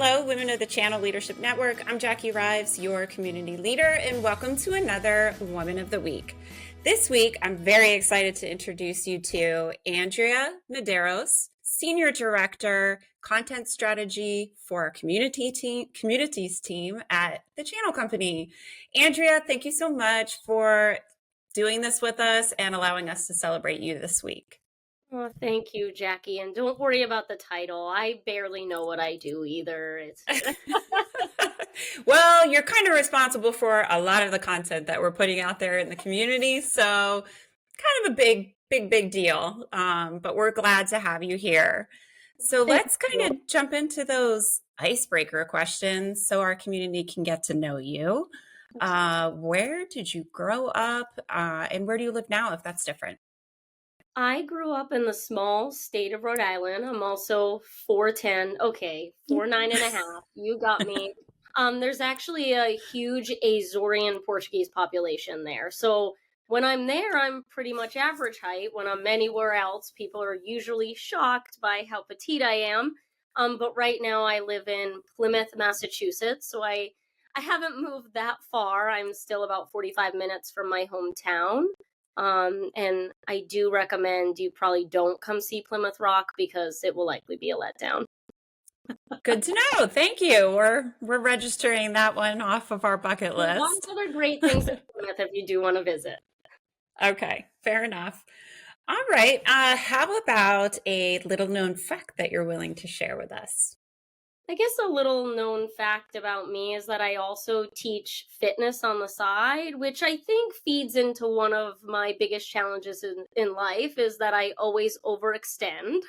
Hello, Women of the Channel Leadership Network. I'm Jackie Rives, your community leader, and welcome to another Woman of the Week. This week, I'm very excited to introduce you to Andrea Mederios, Senior Director, Content Strategy for our Communities team at the Channel Company. Andrea, thank you so much for doing this with us and allowing us to celebrate you this week. Oh, thank you, Jackie. And don't worry about the title. I barely know what I do either. Well, you're kind of responsible for a lot of the content that we're putting out there in the community. So kind of a big deal. But we're glad to have you here. So Thank let's you. kind of jump into those icebreaker questions so our community can get to know you. Where did you grow up and where do you live now if that's different? I grew up in the small state of Rhode Island. I'm also 4'10". Okay, 4'9.5". You got me. There's actually a huge Azorean Portuguese population there. So when I'm there, I'm pretty much average height. When I'm anywhere else, people are usually shocked by how petite I am. But right now I live in Plymouth, Massachusetts. So I haven't moved that far. I'm still about 45 minutes from my hometown. And I do recommend you probably don't come see Plymouth Rock because it will likely be a letdown. Good to know. Thank you. We're registering that one off of our bucket There's lots list. of other great things in Plymouth if you do want to visit. Okay, fair enough. All right. How about a little known fact that you're willing to share with us? I guess a little known fact about me is that I also teach fitness on the side, which I think feeds into one of my biggest challenges in life is that I always overextend.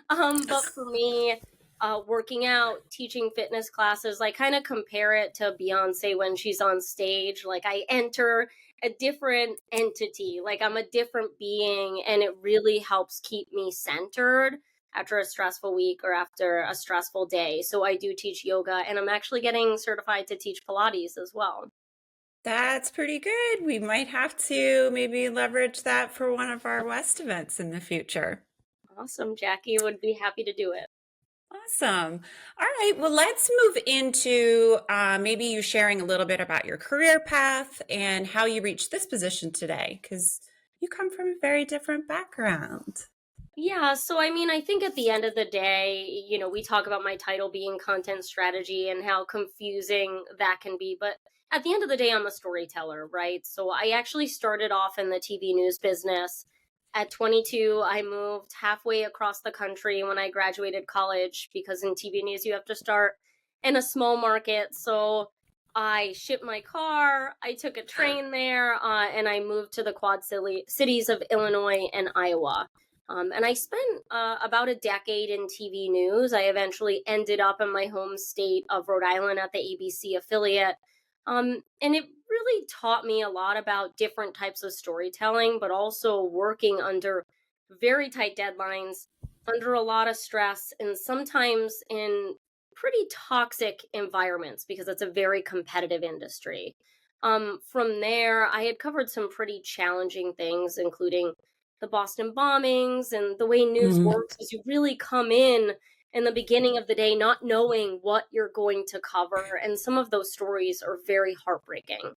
But for me, working out, teaching fitness classes, I kind of compare it to Beyonce when she's on stage. Like I enter a different entity, like I'm a different being, and it really helps keep me centered after a stressful week or after a stressful day. So I do teach yoga, and I'm actually getting certified to teach Pilates as well. That's pretty good. We might have to maybe leverage that for one of our West events in the future. Awesome. Jackie would be happy to do it. Awesome. All right. Well, let's move into maybe you sharing a little bit about your career path and how you reached this position today, because you come from a very different background. Yeah, so I mean, I think at the end of the day, we talk about my title being content strategy and how confusing that can be. But at the end of the day, I'm a storyteller, right? So I actually started off in the TV news business. At 22, I moved halfway across the country when I graduated college because in TV news, you have to start in a small market. So I shipped my car, I took a train there, and I moved to the cities of Illinois and Iowa. And I spent about a decade in TV news. I eventually ended up in my home state of Rhode Island at the ABC affiliate. And it really taught me a lot about different types of storytelling, but also working under very tight deadlines, under a lot of stress, and sometimes in pretty toxic environments because it's a very competitive industry. From there, I had covered some pretty challenging things, including the Boston bombings, and the way news Mhm. works is you really come in the beginning of the day not knowing what you're going to cover, and some of those stories are very heartbreaking.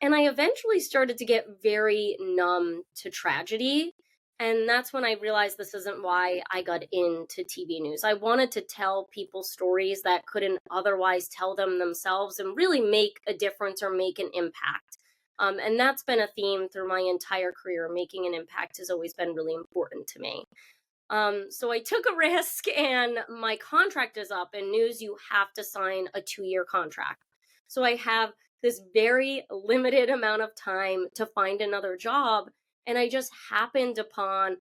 And I eventually started to get very numb to tragedy. And that's when I realized this isn't why I got into TV news. I wanted to tell people stories that couldn't otherwise tell them themselves and really make a difference or make an impact. And that's been a theme through my entire career. Making an impact has always been really important to me. So I took a risk and my contract is up. In news, you have to sign a 2-year contract. So I have this very limited amount of time to find another job. And I just happened upon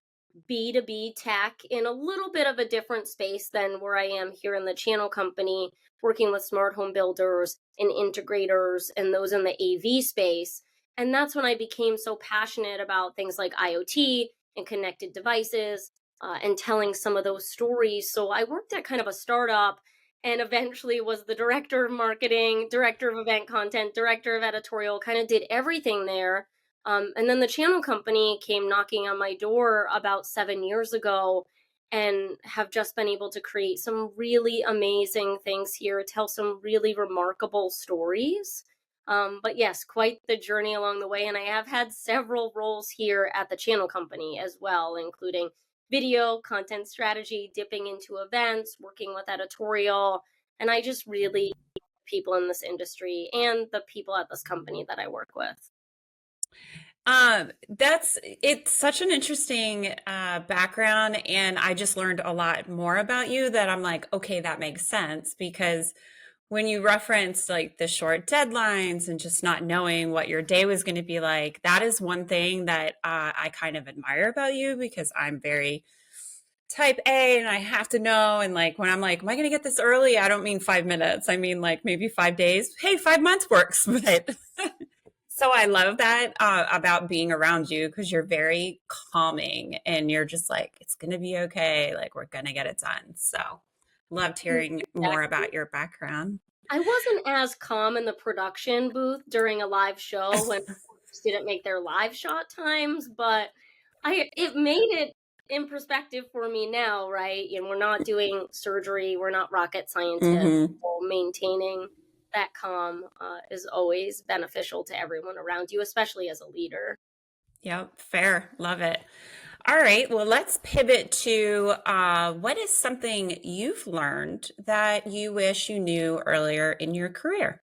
B2B tech in a little bit of a different space than where I am here in the channel company, working with smart home builders and integrators and those in the AV space. And that's when I became so passionate about things like IoT and connected devices and telling some of those stories. So I worked at kind of a startup and eventually was the director of marketing, director of event content, director of editorial, kind of did everything there. And then the channel company came knocking on my door about 7 years ago. and have just been able to create some really amazing things here, tell some really remarkable stories. But yes, quite the journey along the way. And I have had several roles here at the channel company as well, including video, content strategy, dipping into events, working with editorial. And I just really people in this industry and the people at this company that I work with. It's such an interesting background, and I just learned a lot more about you that I'm like, okay, that makes sense. Because when you reference like the short deadlines and just not knowing what your day was going to be like, that is one thing that I kind of admire about you, because I'm very type A and I have to know. And like when I'm like, am I going to get this early? I don't mean 5 minutes. I mean like maybe 5 days. Hey, 5 months works. But so I love that about being around you, because you're very calming and you're just like, it's going to be okay. Like we're going to get it done. So loved hearing more about your background. I wasn't as calm in the production booth during a live show when didn't make their live shot times, but it made it in perspective for me now, right? And we're not doing surgery, we're not rocket scientists. Mm-hmm. So maintaining that calm is always beneficial to everyone around you, especially as a leader. Yep, fair. Love it. All right, well, let's pivot to what is something you've learned that you wish you knew earlier in your career?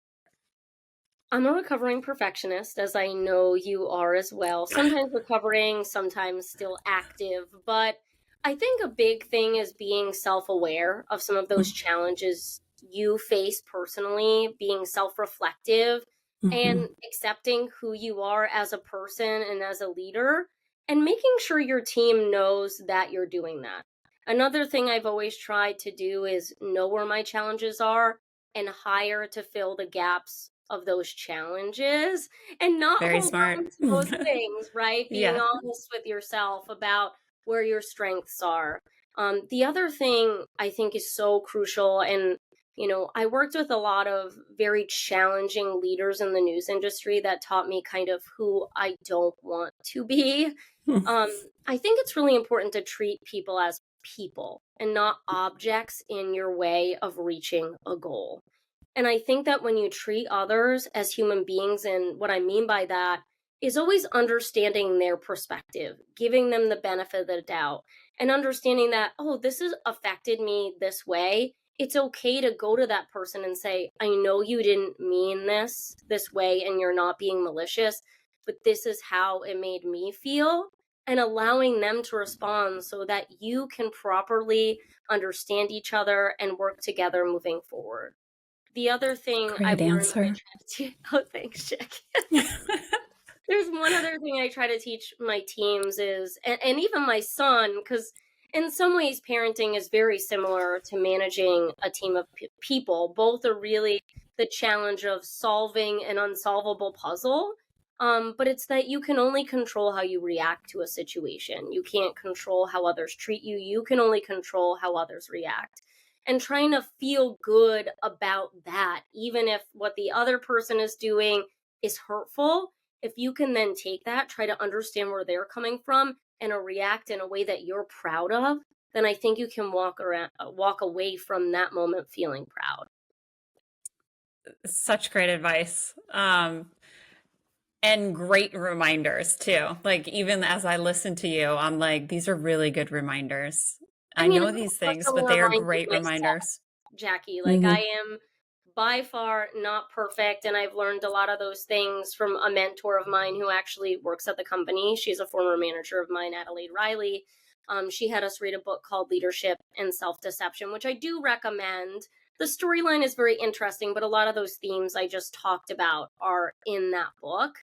I'm a recovering perfectionist, as I know you are as well. Sometimes recovering, sometimes still active. But I think a big thing is being self aware of some of those challenges you face personally, being self reflective, Mm-hmm. and accepting who you are as a person and as a leader, and making sure your team knows that you're doing that. Another thing I've always tried to do is know where my challenges are and hire to fill the gaps of those challenges and not Very hold smart. on to those things, right? Being Yeah. honest with yourself about where your strengths are. The other thing I think is so crucial, and I worked with a lot of very challenging leaders in the news industry that taught me kind of who I don't want to be. Um, I think it's really important to treat people as people and not objects in your way of reaching a goal. And I think that when you treat others as human beings, and what I mean by that is always understanding their perspective, giving them the benefit of the doubt, and understanding that, oh, this has affected me this way. It's okay to go to that person and say, I know you didn't mean this way and you're not being malicious, but this is how it made me feel. And allowing them to respond so that you can properly understand each other and work together moving forward. The other thing Great I've learned that I answer. try to oh, thanks, Jackie. There's one other thing I try to teach my teams is, and even my son, because in some ways parenting is very similar to managing a team of people. Both are really the challenge of solving an unsolvable puzzle. But it's that you can only control how you react to a situation. You can't control how others treat you. You can only control how others react. And trying to feel good about that, even if what the other person is doing is hurtful, if you can then take that, try to understand where they're coming from and react in a way that you're proud of, then I think you can walk away from that moment feeling proud. Such great advice. And great reminders too. Like even as I listen to you, I'm like, these are really good reminders. I I mean, know I these things, also but they are remind great myself, reminders. Jackie, like Hmm. I am by far not perfect, and I've learned a lot of those things from a mentor of mine who actually works at the company. She's a former manager of mine, Adelaide Riley. She had us read a book called Leadership and Self-Deception, which I do recommend. The storyline is very interesting, but a lot of those themes I just talked about are in that book.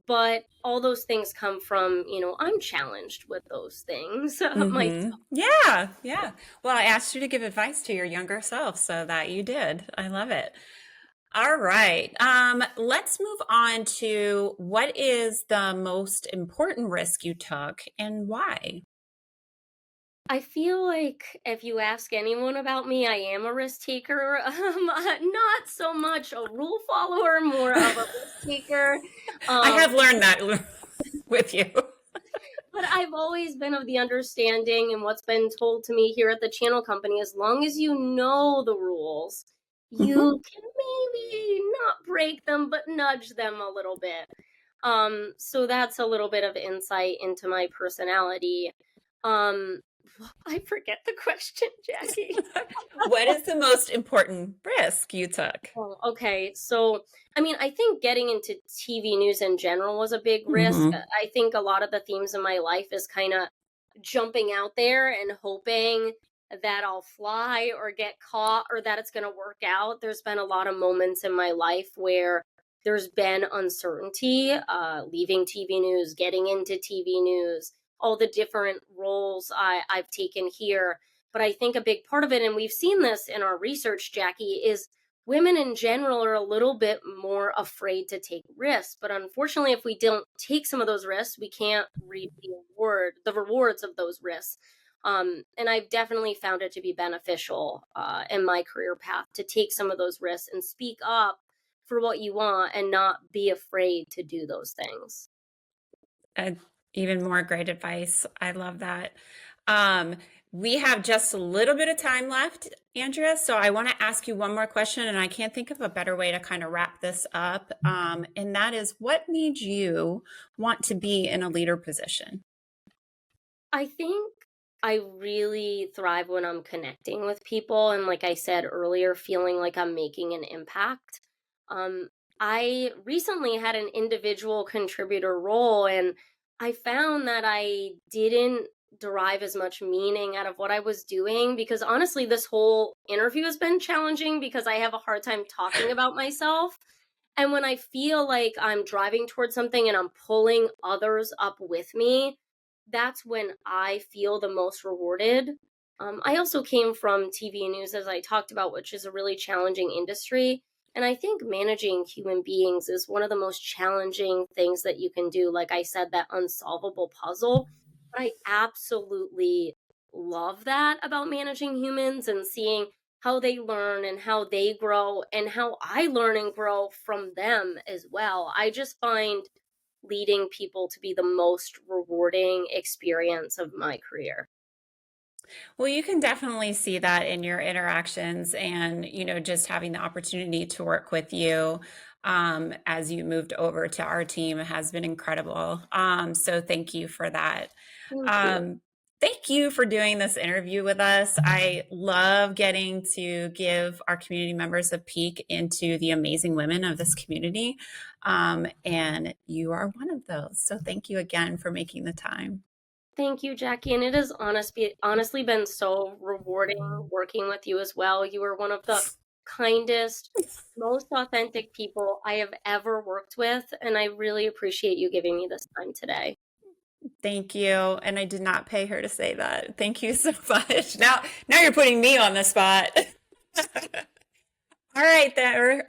But all those things come from, I'm challenged with those things myself. Yeah, yeah. Well, I asked you to give advice to your younger self, so that you did. I love it. All right. Let's move on to what is the most important risk you took and why? I feel like if you ask anyone about me, I am a risk taker. Not so much a rule follower, more of a risk taker. I Um, have learned that with you. But I've always been of the understanding, and what's been told to me here at the channel company, as long as you know the rules, Mhm. you can maybe not break them, but nudge them a little bit. So that's a little bit of insight into my personality. Um, I forget the question, Jackie. What is the most important risk you took? Oh, okay. So, I mean, I think getting into TV news in general was a big risk. Mhm. I think a lot of the themes in my life is kind of jumping out there and hoping that I'll fly or get caught or that it's going to work out. There's been a lot of moments in my life where there's been uncertainty, leaving TV news, getting into TV news, all the different roles I've taken here. But I think a big part of it, and we've seen this in our research, Jackie, is women in general are a little bit more afraid to take risks. But unfortunately, if we don't take some of those risks, we can't reap the rewards of those risks. And I've definitely found it to be beneficial in my career path to take some of those risks and speak up for what you want and not be afraid to do those things. And even more great advice. I love that. Um, we have just a little bit of time left, Andrea. So I want to ask you one more question, and I can't think of a better way to kind of wrap this up. And that is, what made you want to be in a leader position? I think I really thrive when I'm connecting with people. And like I said earlier, feeling like I'm making an impact. Um, I recently had an individual contributor role, and I found that I didn't derive as much meaning out of what I was doing because honestly, this whole interview has been challenging because I have a hard time talking about myself. And when I feel like I'm driving towards something and I'm pulling others up with me, that's when I feel the most rewarded. I also came from TV news, as I talked about, which is a really challenging industry. And I think managing human beings is one of the most challenging things that you can do. Like I said, that unsolvable puzzle. But I absolutely love that about managing humans and seeing how they learn and how they grow and how I learn and grow from them as well. I just find leading people to be the most rewarding experience of my career. Well, you can definitely see that in your interactions and, just having the opportunity to work with you as you moved over to our team has been incredible. So thank you for that. Thank you. Um, Thank you for doing this interview with us. I love getting to give our community members a peek into the amazing women of this community. And you are one of those. So thank you again for making the time. Thank you, Jackie. And it has honestly been so rewarding working with you as well. You are one of the kindest, most authentic people I have ever worked with. And I really appreciate you giving me this time today. Thank you. And I did not pay her to say that. Thank you so much. Now you're putting me on the spot. All right, there,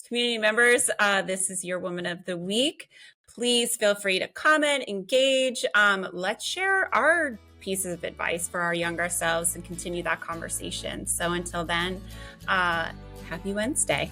community members, this is your Woman of the Week. Please feel free to comment, engage. Let's share our pieces of advice for our younger selves and continue that conversation. So until then, happy Wednesday.